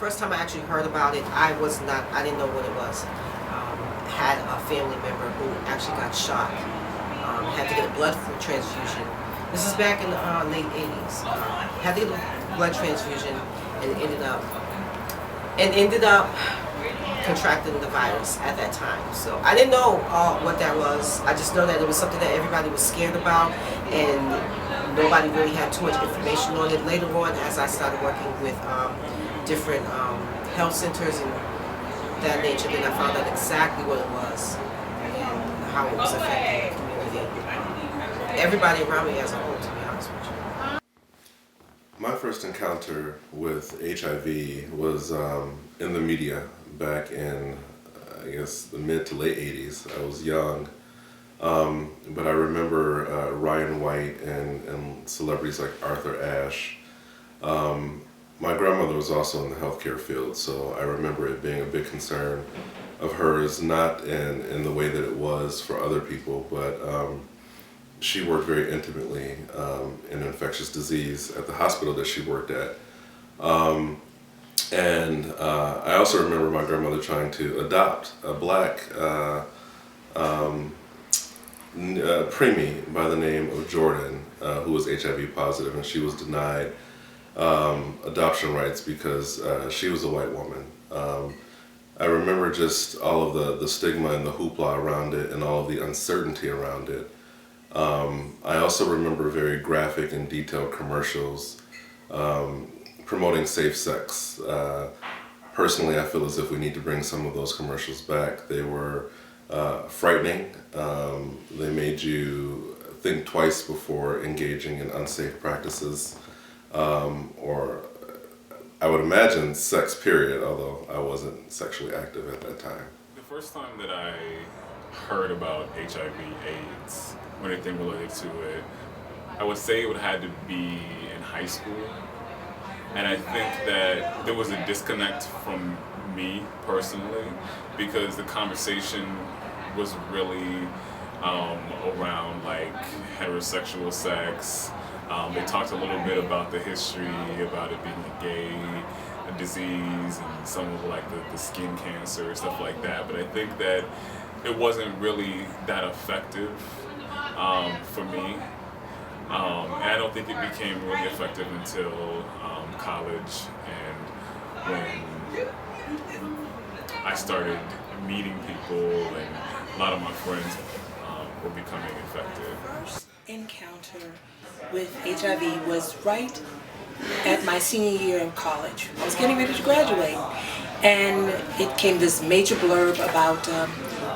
first time I actually heard about it, I didn't know what it was. Had a family member who actually got shot, had to get a blood transfusion. This is back in the late 80s. Had to get a blood transfusion and ended up contracting the virus at that time. So I didn't know what that was. I just know that it was something that everybody was scared about, and nobody really had too much information on it. Later on, as I started working with different health centers and that nature, then I found out exactly what it was and how it was affecting the community. Everybody around me as a whole, to be honest with you. My first encounter with HIV was in the media back in, I guess, the mid to late 80s. I was young, but I remember Ryan White and celebrities like Arthur Ashe. My grandmother was also in the healthcare field, so I remember it being a big concern of hers, not in the way that it was for other people, but she worked very intimately in infectious disease at the hospital that she worked at. And I also remember my grandmother trying to adopt a black preemie by the name of Jordan, who was HIV positive, and she was denied adoption rights because she was a white woman. I remember just all of the stigma and the hoopla around it and all of the uncertainty around it. I also remember very graphic and detailed commercials promoting safe sex. Personally, I feel as if we need to bring some of those commercials back. They were frightening. They made you think twice before engaging in unsafe practices, or I would imagine sex period, although I wasn't sexually active at that time. The first time that I heard about HIV/AIDS, or anything related to it, I would say it would have had to be in high school. And I think that there was a disconnect from me personally, because the conversation was really around like heterosexual sex. They talked a little bit about the history, about it being a gay disease and some of like the skin cancer, stuff like that. But I think that it wasn't really that effective for me. And I don't think it became really effective until college, and when I started meeting people and a lot of my friends were becoming infected. First encounter with HIV was right at my senior year of college. I was getting ready to graduate, and it came this major blurb about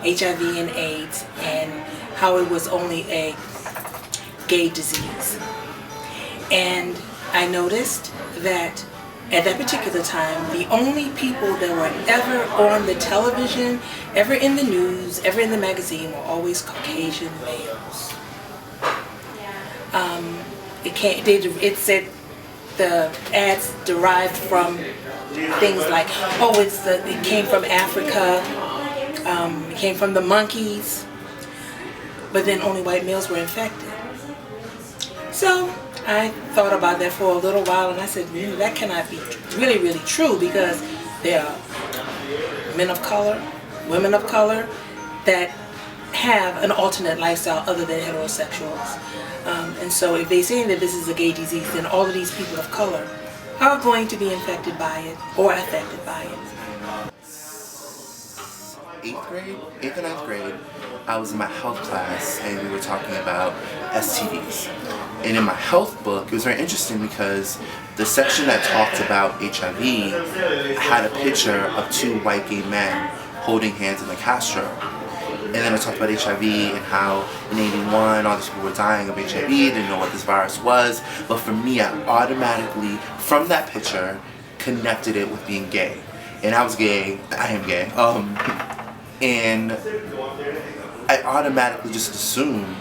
HIV and AIDS and how it was only a gay disease. And I noticed that at that particular time, the only people that were ever on the television, ever in the news, ever in the magazine, were always Caucasian males. It said the ads derived from things like, oh, it came from Africa, it came from the monkeys, but then only white males were infected. So I thought about that for a little while, and I said, that cannot be really, really true, because there are men of color, women of color that have an alternate lifestyle other than heterosexuals. And so if they're saying that this is a gay disease, then all of these people of color are going to be infected by it or affected by it. 8th or 9th grade, I was in my health class and we were talking about STDs. And in my health book, it was very interesting because the section that talked about HIV had a picture of 2 white gay men holding hands in the Castro. And then I talked about HIV and how in '81 all these people were dying of HIV, didn't know what this virus was. But for me, I automatically, from that picture, connected it with being gay. And I was gay, I am gay. And I automatically just assumed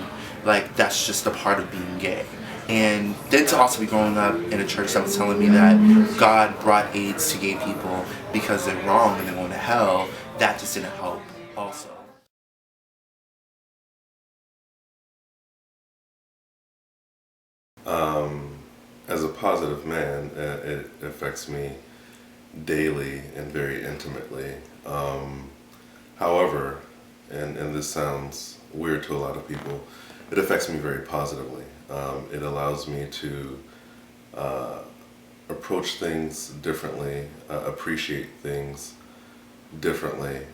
like that's just a part of being gay. And then to also be growing up in a church that was telling me that God brought AIDS to gay people because they're wrong and they're going to hell, that just didn't help also. As a positive man, it affects me daily and very intimately. However, and this sounds weird to a lot of people, it affects me very positively. It allows me to approach things differently, appreciate things differently.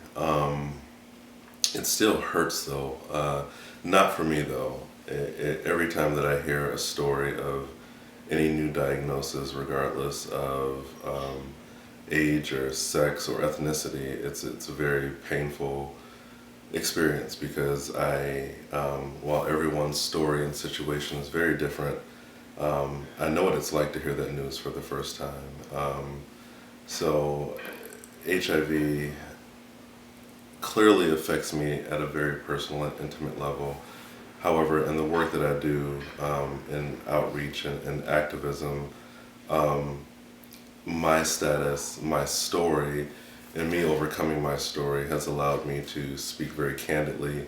It still hurts though, not for me though. Every time that I hear a story of any new diagnosis, regardless of age or sex or ethnicity, it's a very painful experience because while everyone's story and situation is very different, I know what it's like to hear that news for the first time. So HIV clearly affects me at a very personal and intimate level. However, in the work that I do in outreach and activism, my status, my story, and me overcoming my story has allowed me to speak very candidly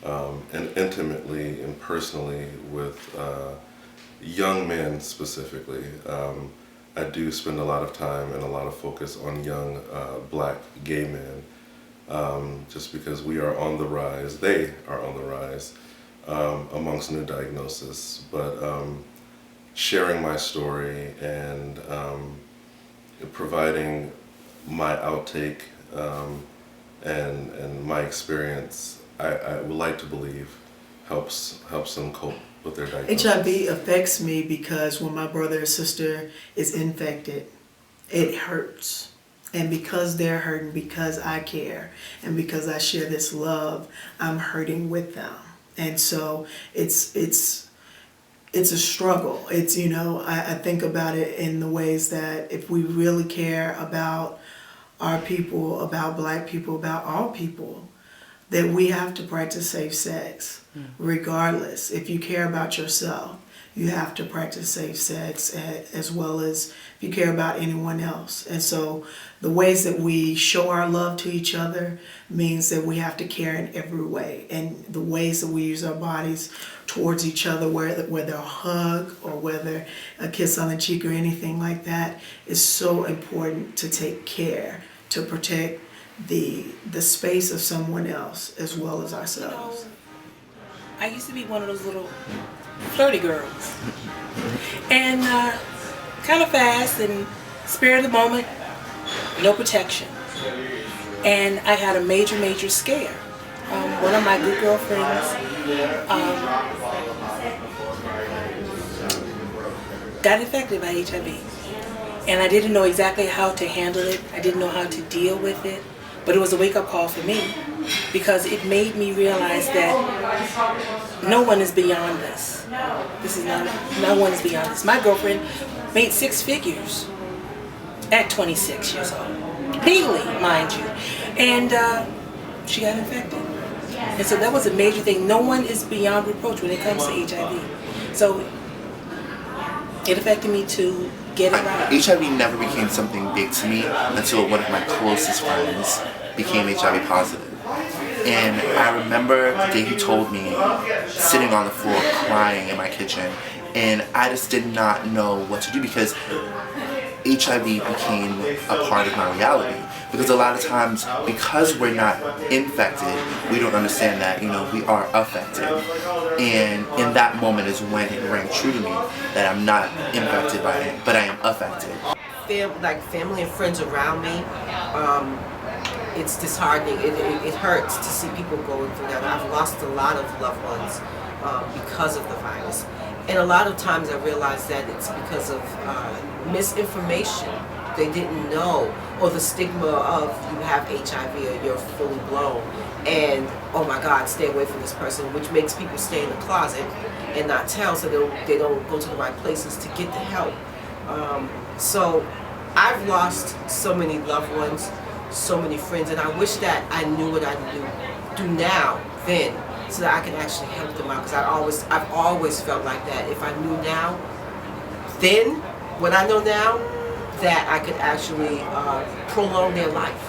and intimately and personally with young men specifically. I do spend a lot of time and a lot of focus on young black gay men just because we are on the rise, they are on the rise amongst new diagnosis. But sharing my story and providing my outtake and my experience, I would like to believe helps them cope with their diagnosis. HIV affects me because when my brother or sister is infected, it hurts. And because they're hurting, because I care, and because I share this love, I'm hurting with them. And so it's a struggle. It's, I think about it in the ways that if we really care about our people, about black people, about all people, that we have to practice safe sex, regardless. If you care about yourself, you have to practice safe sex as well as if you care about anyone else. And so the ways that we show our love to each other means that we have to care in every way. And the ways that we use our bodies towards each other, whether a hug or whether a kiss on the cheek or anything like that, is so important to take care, to protect the space of someone else as well as ourselves. I used to be one of those little flirty girls. And kind of fast and spare of the moment, no protection. And I had a major scare. One of my good girlfriends got infected by HIV. And I didn't know exactly how to handle it. I didn't know how to deal with it. But it was a wake-up call for me because it made me realize that no one is beyond this. No one is beyond this. My girlfriend made 6 figures at 26 years old. Legally, mind you. And she got infected. And so that was a major thing. No one is beyond reproach when it comes to HIV. So it affected me to get it right. HIV never became something big to me until one of my closest friends became HIV positive. And I remember the day he told me, sitting on the floor crying in my kitchen, and I just did not know what to do because HIV became a part of my reality. Because a lot of times, because we're not infected, we don't understand that, we are affected. And in that moment is when it rang true to me that I'm not infected by it, but I am affected. Family and friends around me, it's disheartening. It hurts to see people going through that. I've lost a lot of loved ones because of the virus. And a lot of times I realize that it's because of misinformation. They didn't know, or the stigma of you have HIV or you're fully blown, and oh my God, stay away from this person, which makes people stay in the closet and not tell, so they don't go to the right places to get the help. So I've lost so many loved ones, so many friends, and I wish that I knew what I do now, then, so that I can actually help them out. Because I've always felt like that. If I knew now, then, what I know now, that I could actually prolong their life,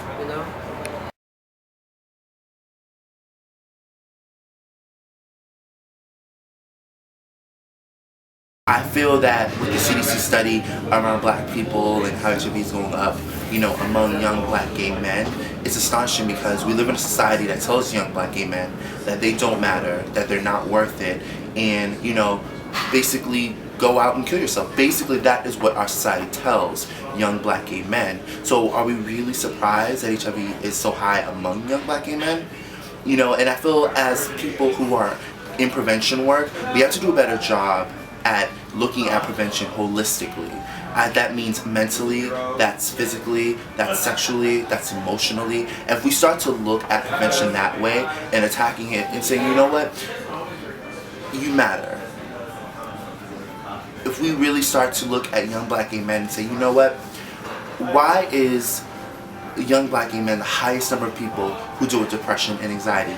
I feel that with the CDC study around black people and how HIV is going up, among young black gay men, it's astonishing because we live in a society that tells young black gay men that they don't matter, that they're not worth it, and, basically go out and kill yourself. Basically, that is what our society tells young black gay men. So are we really surprised that HIV is so high among young black gay men? And I feel as people who are in prevention work, we have to do a better job at looking at prevention holistically. That means mentally, that's physically, that's sexually, that's emotionally. And if we start to look at prevention that way and attacking it and saying, you know what, you matter. If we really start to look at young black gay men and say, you know what, why is young black gay men the highest number of people who deal with depression and anxiety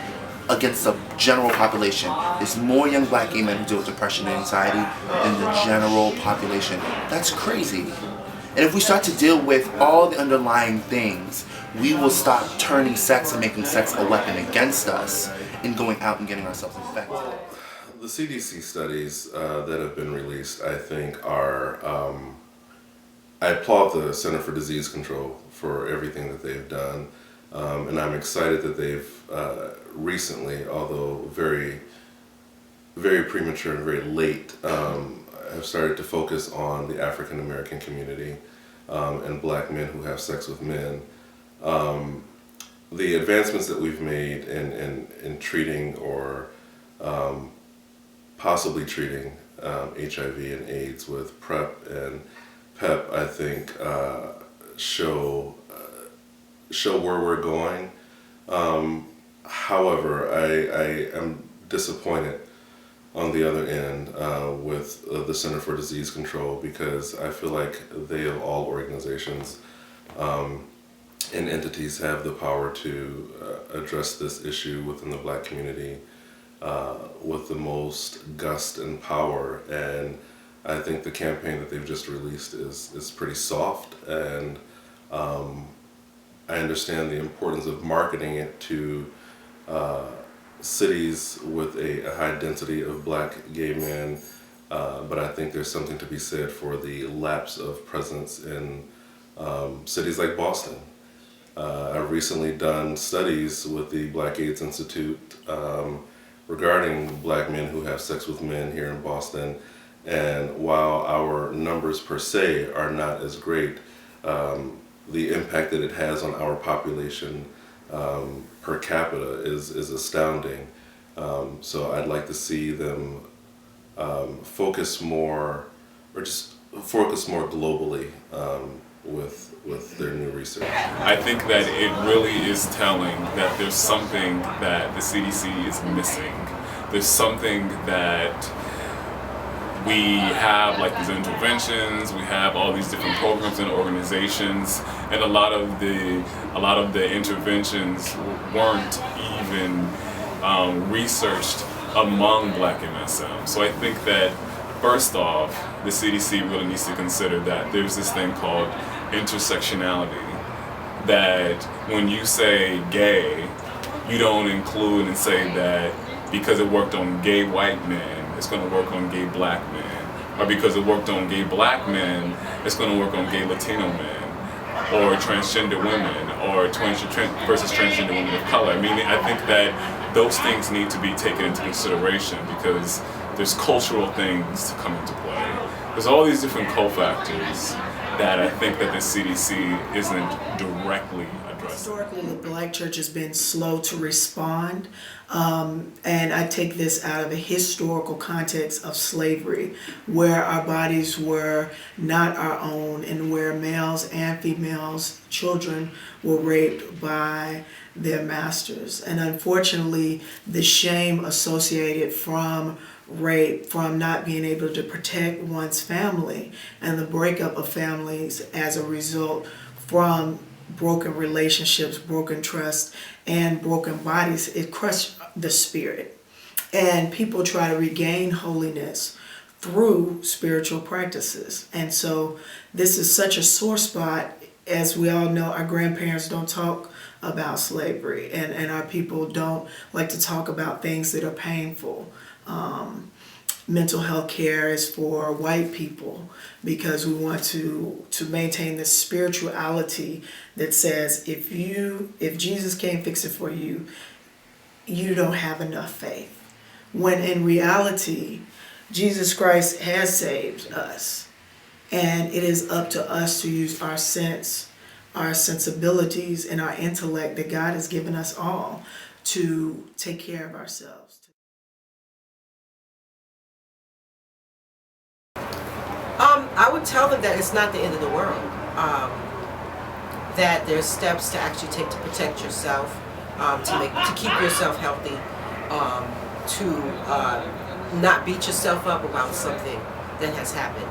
against the general population? There's more young black gay men who deal with depression and anxiety than the general population. That's crazy. And if we start to deal with all the underlying things, we will stop turning sex and making sex a weapon against us and going out and getting ourselves infected. The CDC studies that have been released, I think, are, I applaud the Center for Disease Control for everything that they've done. And I'm excited that they've recently, although very, very premature and very late, have started to focus on the African American community and black men who have sex with men. The advancements that we've made in treating or possibly treating HIV and AIDS with PrEP and PEP, I think, show where we're going. However, I am disappointed on the other end with the Center for Disease Control, because I feel like they, of all organizations and entities, have the power to address this issue within the black community with the most gust and power. And I think the campaign that they've just released is pretty soft, and I understand the importance of marketing it to cities with a high density of black gay men, but I think there's something to be said for the lapse of presence in cities like Boston. I've recently done studies with the Black AIDS Institute regarding black men who have sex with men here in Boston, and while our numbers per se are not as great, the impact that it has on our population per capita is astounding. So I'd like to see them focus more globally with their new research. I think that it really is telling that there's something that the CDC is missing. There's something that we have, like these interventions, we have all these different programs and organizations, and a lot of the interventions weren't even researched among black MSM. So I think that first off, the CDC really needs to consider that there's this thing called intersectionality, that when you say gay, you don't include and say that because it worked on gay white men, it's going to work on gay black men, or because it worked on gay black men, it's going to work on gay Latino men, or transgender women, or versus transgender women of color. I mean, I think that those things need to be taken into consideration because there's cultural things to come into play. There's all these different cofactors that I think that the CDC isn't directly addressing. Historically, the black church has been slow to respond, and I take this out of a historical context of slavery, where our bodies were not our own and where males and females, children, were raped by their masters. And unfortunately, the shame associated from rape, from not being able to protect one's family, and the breakup of families as a result from broken relationships, broken trust, and broken bodies, it crushed the spirit. And people try to regain holiness through spiritual practices. And so this is such a sore spot. As we all know, our grandparents don't talk about slavery, and our people don't like to talk about things that are painful. mental health care is for white people, because we want to maintain this spirituality that says if Jesus can't fix it for you, you don't have enough faith. When in reality, Jesus Christ has saved us, and it is up to us to use our sensibilities, and our intellect that God has given us all to take care of ourselves. I would tell them that it's not the end of the world. That there's steps to actually take to protect yourself, to keep yourself healthy, to not beat yourself up about something that has happened.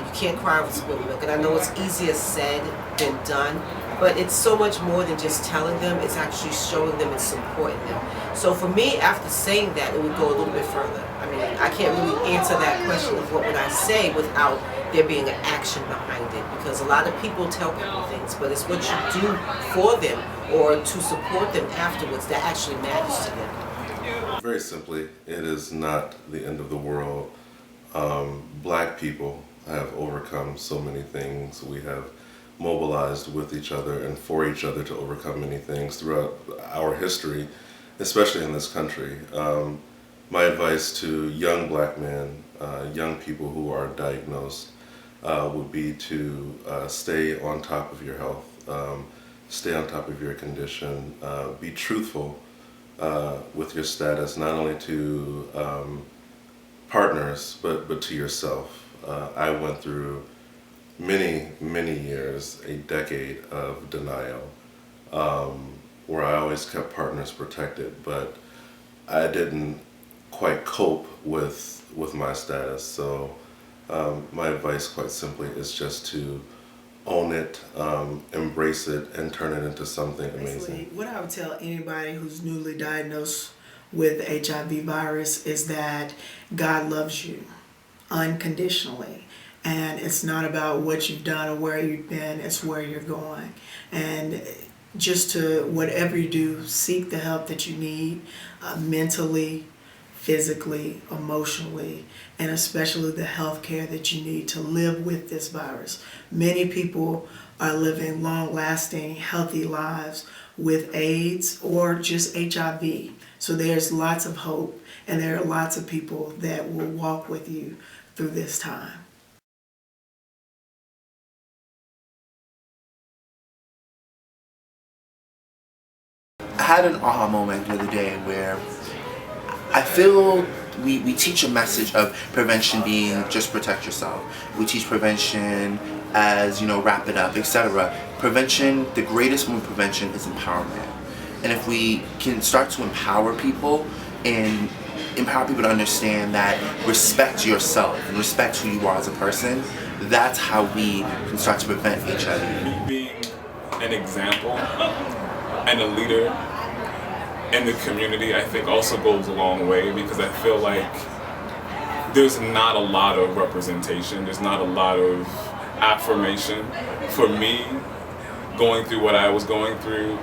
You can't cry over spilled milk, and I know it's easier said than done, but it's so much more than just telling them. It's actually showing them and supporting them. So for me, after saying that, it would go a little bit further. I mean, I can't really answer that question of what would I say without there being an action behind it, because a lot of people tell people things, but it's what you do for them or to support them afterwards that actually matters to them. Very simply, it is not the end of the world. Black people have overcome so many things. We have mobilized with each other and for each other to overcome many things throughout our history, especially in this country. My advice to young black men, young people who are diagnosed, would be to stay on top of your health, stay on top of your condition, be truthful with your status, not only to partners, but to yourself. I went through many years, a decade of denial, where I always kept partners protected, but I didn't quite cope with my status. So my advice, quite simply, is just to own it, embrace it, and turn it into something amazing. What I would tell anybody who's newly diagnosed with HIV virus is that God loves you unconditionally. And it's not about what you've done or where you've been, it's where you're going. And just to, whatever you do, seek the help that you need, mentally, physically, emotionally, and especially the health care that you need to live with this virus. Many people are living long-lasting, healthy lives with AIDS or just HIV. So there's lots of hope, and there are lots of people that will walk with you through this time. I had an aha moment the other day where I feel we teach a message of prevention being just protect yourself. We teach prevention as, wrap it up, etc. Prevention, the greatest form of prevention is empowerment. And if we can start to empower people and empower people to understand that respect yourself and respect who you are as a person, that's how we can start to prevent HIV. Me being an example and a leader in the community, I think, also goes a long way, because I feel like there's not a lot of representation, there's not a lot of affirmation. For me, going through what I was going through,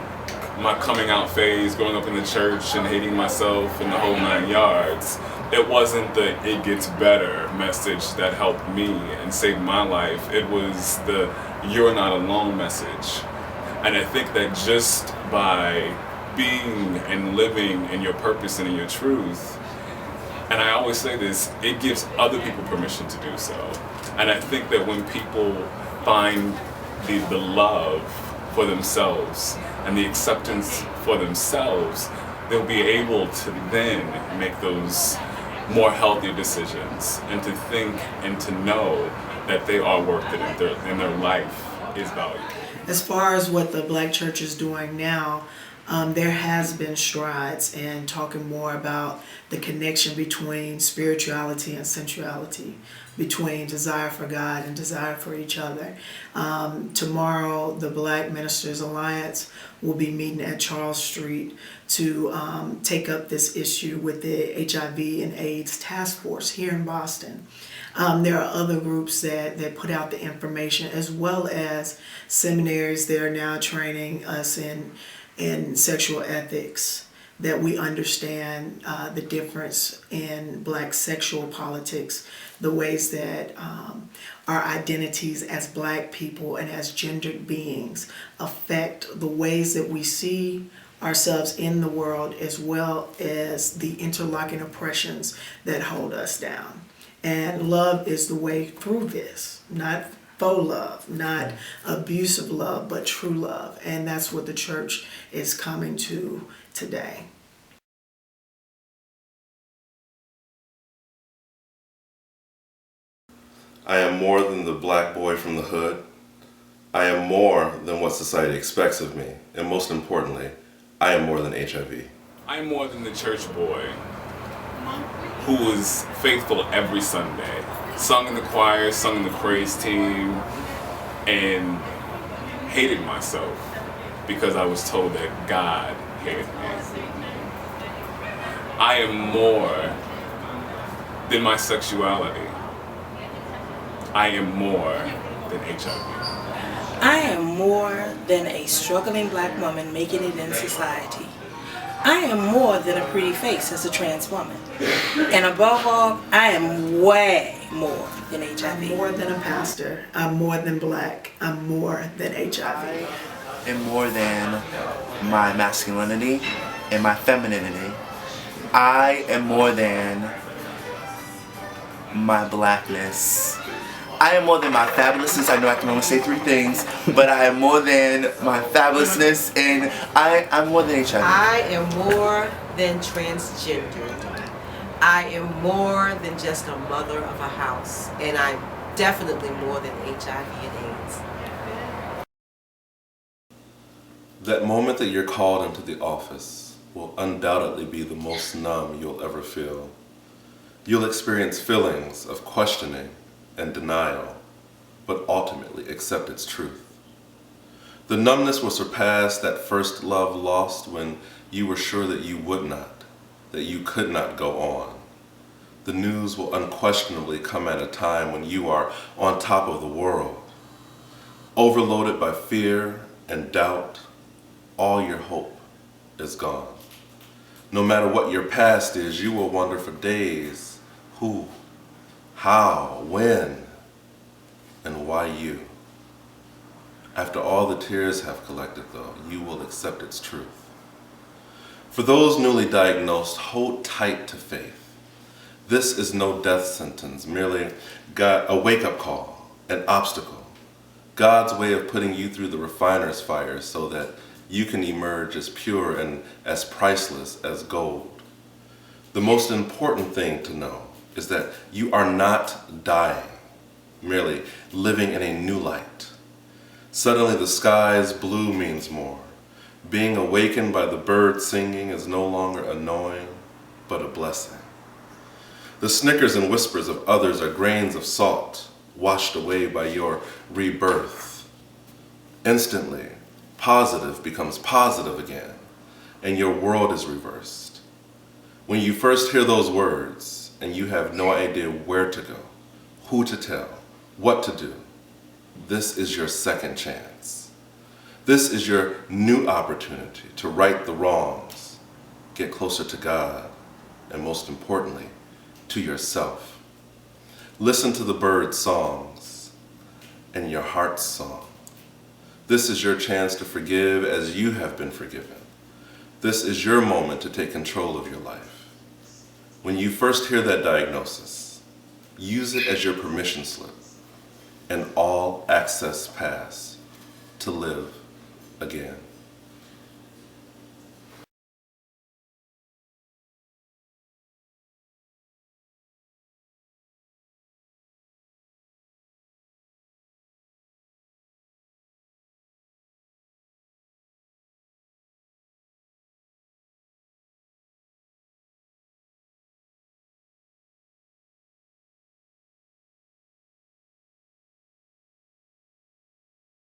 my coming out phase, growing up in the church and hating myself and the whole 9 yards, it wasn't the "it gets better" message that helped me and saved my life. It was the "you're not alone" message. And I think that just by being and living in your purpose and in your truth, and I always say this, it gives other people permission to do so. And I think that when people find the love for themselves and the acceptance for themselves, they'll be able to then make those more healthier decisions, and to think and to know that they are worth it and their life is valuable. As far as what the Black church is doing now, there has been strides in talking more about the connection between spirituality and sensuality, between desire for God and desire for each other. Tomorrow, the Black Ministers Alliance will be meeting at Charles Street to take up this issue with the HIV and AIDS Task Force here in Boston. There are other groups that put out the information, as well as seminaries that are now training us in sexual ethics, that we understand the difference in Black sexual politics, the ways that our identities as Black people and as gendered beings affect the ways that we see ourselves in the world, as well as the interlocking oppressions that hold us down. And love is the way through this, not faux love, not abusive love, but true love. And that's what the church is coming to today. I am more than the Black boy from the hood. I am more than what society expects of me. And most importantly, I am more than HIV. I am more than the church boy who was faithful every Sunday, sung in the choir, sung in the praise team, and hated myself because I was told that God hated me. I am more than my sexuality. I am more than HIV. I am more than a struggling Black woman making it in society. I am more than a pretty face as a trans woman. And above all, I am way more than HIV. I'm more than a pastor. I'm more than Black. I'm more than HIV. And more than my masculinity and my femininity. I am more than my Blackness. I am more than my fabulousness. I know I can only say 3 things, but I am more than my fabulousness, and I'm more than HIV. I am more than transgender. I am more than just a mother of a house. And I'm definitely more than HIV and AIDS. That moment that you're called into the office will undoubtedly be the most numb you'll ever feel. You'll experience feelings of questioning and denial, but ultimately accept its truth. The numbness will surpass that first love lost when you were sure that you would not, that you could not go on. The news will unquestionably come at a time when you are on top of the world. Overloaded by fear and doubt, all your hope is gone. No matter what your past is, you will wonder for days who, how, when, and why you. After all the tears have collected, though, you will accept its truth. For those newly diagnosed, hold tight to faith. This is no death sentence, merely a wake-up call, an obstacle. God's way of putting you through the refiner's fire so that you can emerge as pure and as priceless as gold. The most important thing to know is that you are not dying, merely living in a new light. Suddenly the sky's blue means more. Being awakened by the birds singing is no longer annoying, but a blessing. The snickers and whispers of others are grains of salt washed away by your rebirth. Instantly, positive becomes positive again, and your world is reversed. When you first hear those words, and you have no idea where to go, who to tell, what to do, this is your second chance. This is your new opportunity to right the wrongs, get closer to God, and most importantly, to yourself. Listen to the birds' songs and your heart's song. This is your chance to forgive as you have been forgiven. This is your moment to take control of your life. When you first hear that diagnosis, use it as your permission slip, an all access pass to live again.